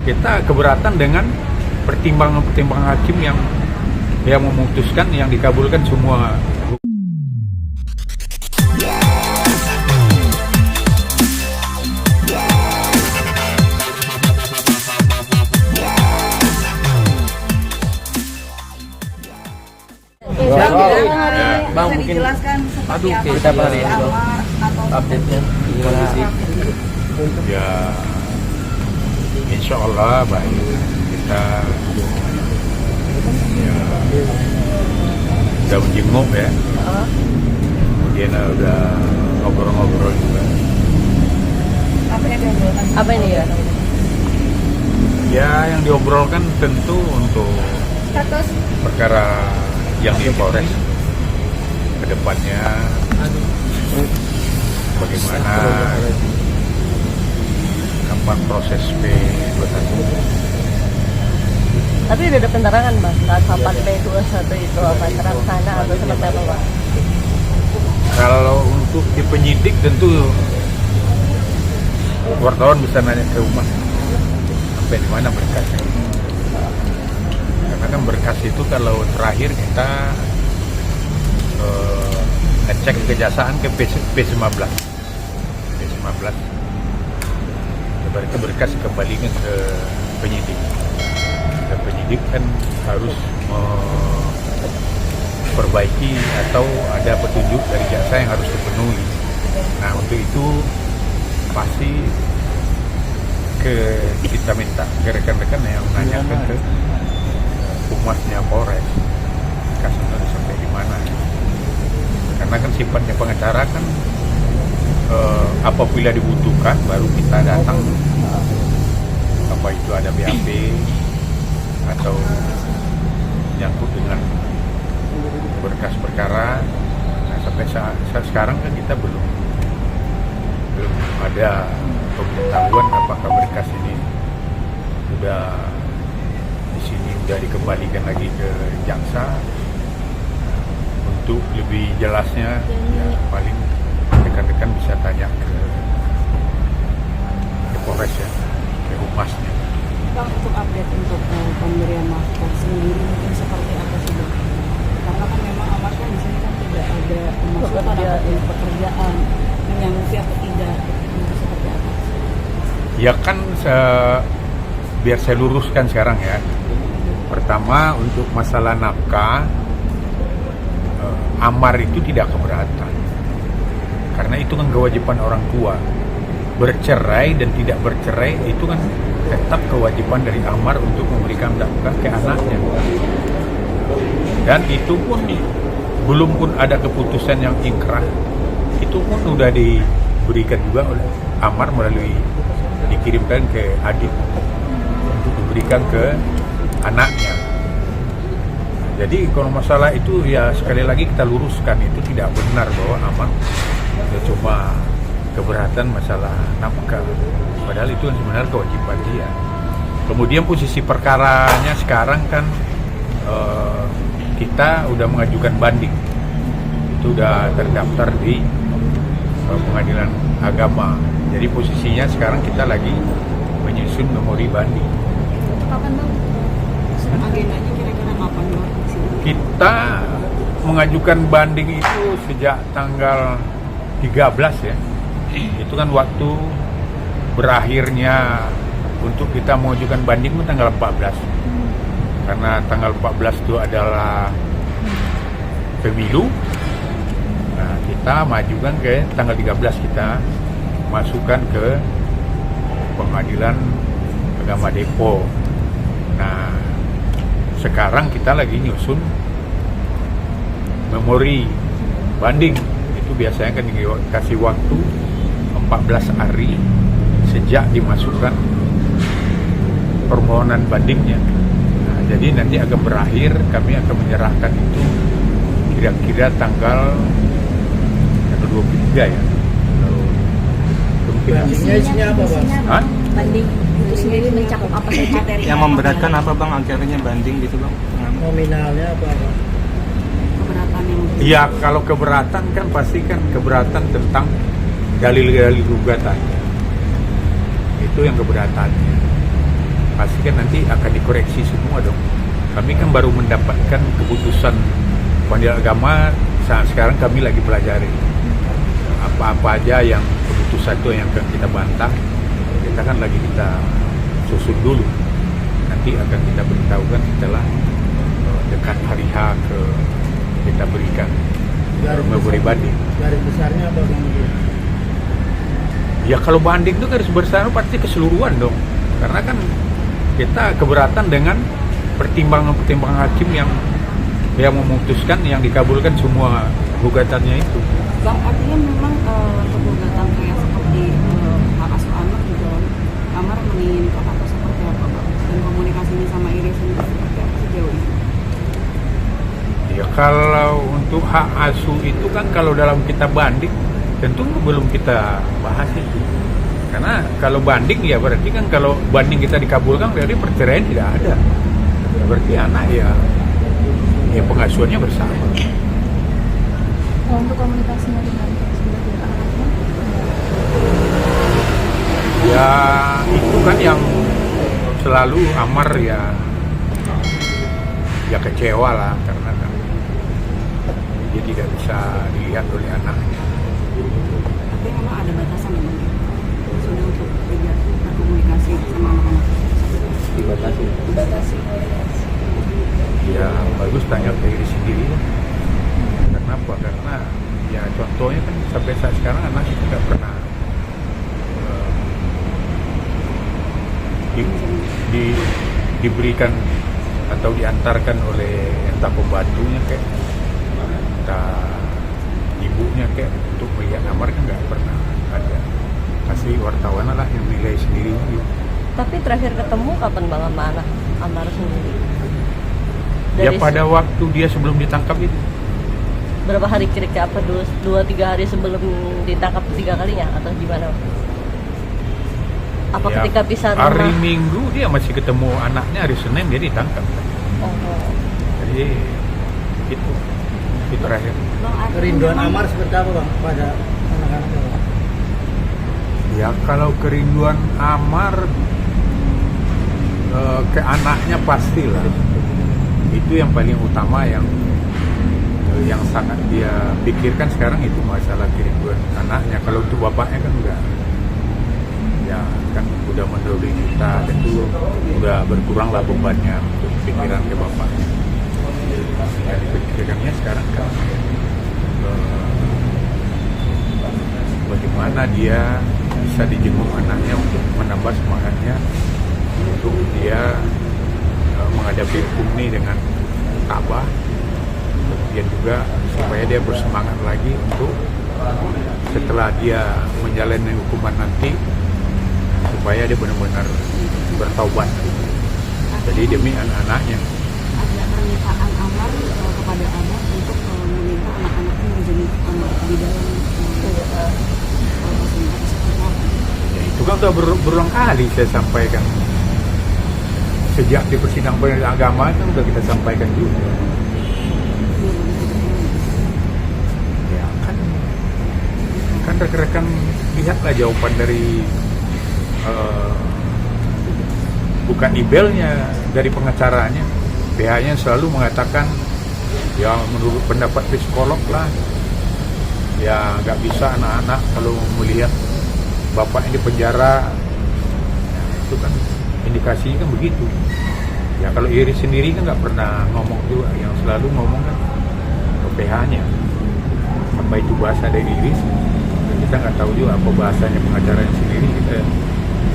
kita keberatan dengan pertimbangan-pertimbangan hakim yang memutuskan, yang dikabulkan semua. Bang, mungkin dijelaskan seperti apa kita hari ini Amar atau update-nya kondisi. Ya, insya Allah baik. Kita ya udah menjenguk ya, kemudian udah ngobrol-ngobrol juga. apa yang diobrolkan? Apa ini ya? Ya, yang diobrolkan tentu untuk Status perkara yang di Polres ke depannya, bagaimana kapan proses P21. Tapi udah ada penerangan Bang, saat kapan P21 itu apa terlaksana atau seperti apa Bang? Kalau untuk di penyidik tentu wartawan bisa nanya ke rumah sampai di mana berkasnya. Karena kan berkas itu kalau terakhir kita ngecek kejaksaan ke P15. Berarti berkas kembalikan ke penyidik. Dan penyidik kan harus memperbaiki atau ada petunjuk dari jaksa yang harus dipenuhi. Nah, untuk itu pasti kita minta ke rekan-rekan yang menanyakan ke humasnya Polres kasusnya sampai di mana. Karena kan sifatnya pengacara kan apabila dibutuhkan baru kita datang, apa itu ada BAP atau nyangkut dengan berkas perkara. Nah, sampai saat sekarang kan kita belum ada pemberitahuan apakah berkas ini sudah di sini sudah dikembalikan lagi ke jaksa. Untuk lebih jelasnya ya paling rekan-rekan bisa tanya ke Polres ya, ke humasnya. Bang, untuk update untuk pemberian masker sendiri mungkin seperti apa sih Bang? Karena kan memang Amar kan di sini kan tidak ada pemasukan ataupun pekerjaan, menyanggupi atau tidak, seperti apa? Ya kan biar saya luruskan sekarang ya. Pertama untuk masalah nafkah, Amar itu tidak keberatan. Karena itu kan kewajiban orang tua. Bercerai dan tidak bercerai itu kan tetap kewajiban dari Amar untuk memberikan nafkah ke anaknya. Dan itu pun belum pun ada keputusan yang inkrah. Itu pun sudah diberikan juga oleh Amar melalui dikirimkan ke Adit untuk diberikan ke anaknya. Jadi kalau masalah itu ya sekali lagi kita luruskan, itu tidak benar bahwa Amar ya cuma keberatan masalah nafkah. Padahal itu sebenarnya kewajiban dia. Kemudian posisi perkaranya sekarang kan kita udah mengajukan banding. Itu udah terdaftar di Pengadilan Agama. Jadi posisinya sekarang kita lagi menyusun memori banding. Kapan Bang? Agendanya kira-kira kapan Bang? Kita mengajukan banding itu sejak tanggal 13 ya. Itu kan waktu berakhirnya untuk kita mengajukan banding itu tanggal 14. Karena tanggal 14 itu adalah pemilu. Nah, kita majukan ke tanggal 13, kita masukkan ke Pengadilan Agama Depok. Nah, sekarang kita lagi nyusun memori banding. Itu biasanya kan dikasih waktu 14 hari sejak dimasukkan permohonan bandingnya. Nah, jadi nanti akan berakhir, kami akan menyerahkan itu kira-kira tanggal 23 ya. Isinya apa Bang? Hah? Banding itu sendiri mencakup apa saja materi? Yang memberatkan apa Bang akhirnya banding gitu Bang? Nominalnya apa Bang? Keberatan yang Iya, kalau keberatan kan pasti kan keberatan tentang dalil-dalil gugatan. Itu yang keberatannya. pasti kan nanti akan dikoreksi semua dong. Kami kan baru mendapatkan keputusan Pengadilan Agama, saat sekarang kami lagi pelajari apa-apa aja yang keputusan itu yang akan kita bantah. Kita kan lagi kita susun dulu, nanti akan kita beritahukan setelah dekat hari H kita berikan memberi banding. Garis besarnya apa Bang? Ya kalau banding itu garis besar pasti keseluruhan dong, karena kan kita keberatan dengan pertimbangan hakim yang memutuskan, yang dikabulkan semua gugatannya itu. Bang, artinya memang untuk gugatan kayak seperti hak asuh anak juga Amar menginginkan atau seperti apa Bang? Dan komunikasinya sama Iris sendiri seperti apa sejauh ini? Ya kalau untuk hak asuh itu kan kalau dalam kita banding tentu belum kita bahas itu. Karena kalau banding ya berarti kan kalau banding kita dikabulkan berarti perceraian tidak ada. Berarti anak ya pengasuhannya bersama. Untuk komunikasinya dengan sebagai anaknya? Ya itu kan yang selalu Amar ya kecewa lah, karena kan dia tidak bisa dilihat oleh anaknya. Tapi memang ada batasan ya Bang? Sudah untuk tidak berkomunikasi sama anak-anak. Dibatasi. Ya bagus tanya ke diri sendiri. Kenapa? Karena ya contohnya kan sampai saat sekarang anak itu tidak pernah diberikan atau diantarkan oleh entah pembantunya kayak entah ibunya kayak untuk melihat Amar, kan nggak pernah ada. Pasti wartawan lah yang nilai sendiri gitu. Tapi terakhir ketemu kapan Bang sama anak Amar sendiri? Ya pada waktu dia sebelum ditangkap itu. Berapa hari kira-kira, apa 2-3 hari sebelum ditangkap 3 kalinya atau gimana? Apa Ya, ketika pisah hari rumah? Minggu dia masih ketemu anaknya, hari Senin dia ditangkap. Oh. Jadi itu terakhir. Bang, artinya Kerinduan memang- Amar seperti apa Bang pada anak-anaknya Bang? Ya kalau kerinduan Amar ke anaknya pastilah. Itu yang paling utama, yang sangat dia pikirkan sekarang itu masalah kerinduan anaknya. Kalau untuk bapaknya kan enggak. Ya kan udah mendahului kita, tentu udah berkurang lah bebannya untuk pikiran ke bapaknya. Yang dipikirkannya sekarang kan bagaimana dia bisa dijenguk anaknya untuk menambah semangatnya untuk dia menghadapi hukum ini dengan tabah, kemudian juga supaya dia bersemangat lagi untuk setelah dia menjalani hukuman nanti supaya dia benar-benar bertaubat. Jadi demi anak-anaknya. Ada permintaan Amar kepada Abah untuk meminta anak-anaknya menjadi di dalam Ya, itu kan udah berulang kali saya sampaikan. Sejak di persidangan pengadilan agama kan udah kita sampaikan juga. Ya kan rekan-rekan lihatlah jawaban dari bukan emailnya, dari pengacaranya. PH-nya selalu mengatakan ya menurut pendapat psikolog lah, ya nggak bisa anak-anak kalau melihat bapaknya di penjara. Ya, itu kan indikasinya kan begitu. Ya kalau Iris sendiri kan nggak pernah ngomong juga, yang selalu ngomong kan ke PH-nya. Apa itu bahasa dari Iris, kita nggak tahu juga apa bahasanya pengacaranya sendiri,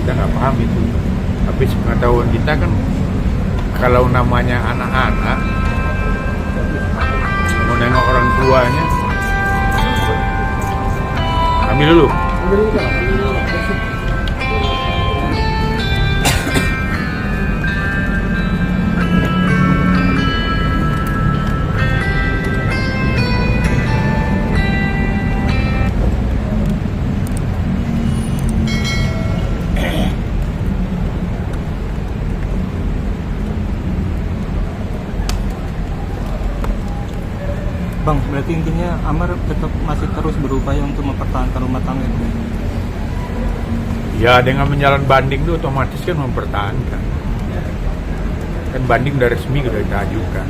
kita nggak paham itu. Tapi sepengetahuan kita kan kalau namanya anak-anak mau nengok orang tuanya, ambil dulu. Bang, berarti intinya Amar tetap masih terus berupaya untuk mempertahankan rumah tangga itu. Ya dengan menjalan banding itu otomatis kan mempertahankan. kan banding udah resmi udah kita ajukan,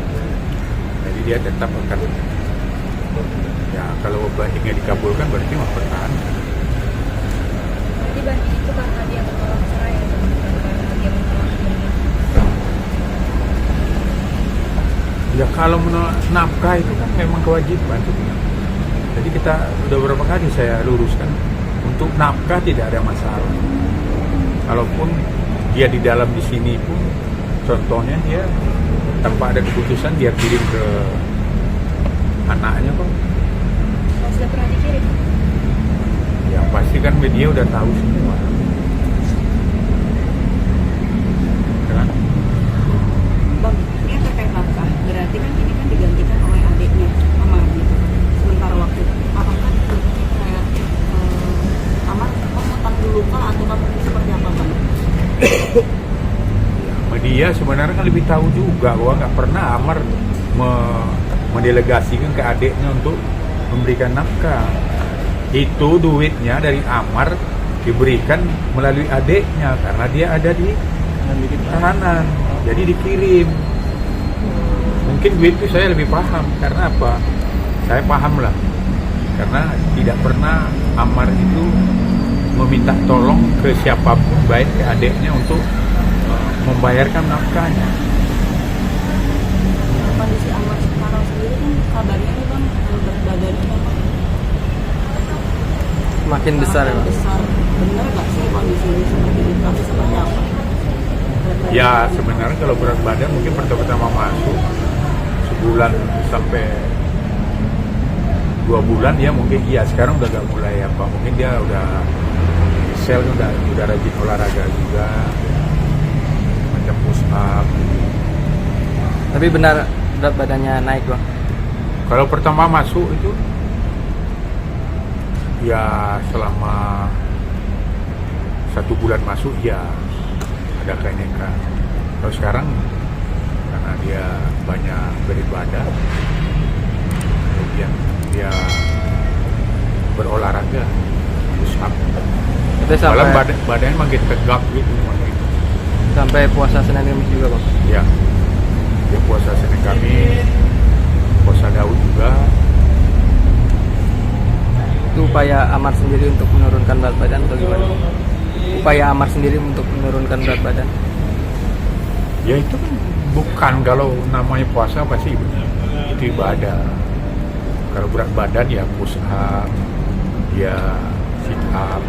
jadi dia tetap akan, ya kalau bandingnya dikabulkan berarti mempertahankan. Jadi banding itu karena dia menolak cerai atau bukan karena dia menolak menikah? Ya kalau menolak nafkah itu kan memang kewajiban sebenarnya. Jadi kita udah beberapa kali saya luruskan, untuk nafkah tidak ada masalah. Kalaupun dia di dalam di sini pun, contohnya dia tanpa ada keputusan dia kirim ke anaknya kok. Kalau sudah pernah dikirim? Ya pasti kan media udah tahu semua. Kan? Bang, ini terkait nafkah, berarti kan ini kan digantikan oleh adiknya, Amar gitu. Sementara waktu, apakah kayak Amar kamu dulu kah atau kamu seperti apa bang? Ya, media sebenarnya kan lebih tahu juga bahwa nggak pernah Amar mendelegasikan ke adiknya untuk memberikan nafkah. Itu duitnya dari Amar diberikan melalui adiknya karena dia ada di tahanan, jadi dikirim. Mungkin duit itu saya lebih paham karena apa? Saya paham lah karena tidak pernah Amar itu meminta tolong ke siapapun, baik ke adiknya untuk membayarkan nafkahnya. Kondisi Amar sekarang sendiri kan kabarnya nih bang, berat badannya memang Makin besar ya, Pak. besar. Benar nggak sih kondisi ini seperti itu? Atau seperti apa? Ya sebenarnya kalau berat badan mungkin pertama masuk sebulan sampai 2 bulan ya mungkin iya, sekarang udah gak mulai apa, mungkin dia udah sel udah rajin olahraga juga, macam push up. Tapi benar berat badannya naik, Bang. Kalau pertama masuk itu ya selama 1 bulan masuk ya ada kenaikan. Kalau sekarang karena dia banyak beribadah, kemudian dia berolahraga, push up. Itu Malah sampai badannya makin tegap gitu, makin. sampai puasa Senin Kamis juga, Bang. Ya, dia puasa Senin Kamis, puasa Daud juga. Itu upaya Amar sendiri untuk menurunkan berat badan atau gimana? Upaya Amar sendiri untuk menurunkan berat badan. Ya itu kan bukan, kalau namanya puasa pasti itu ibadah. Kalau berat badan ya push up, ya sit up.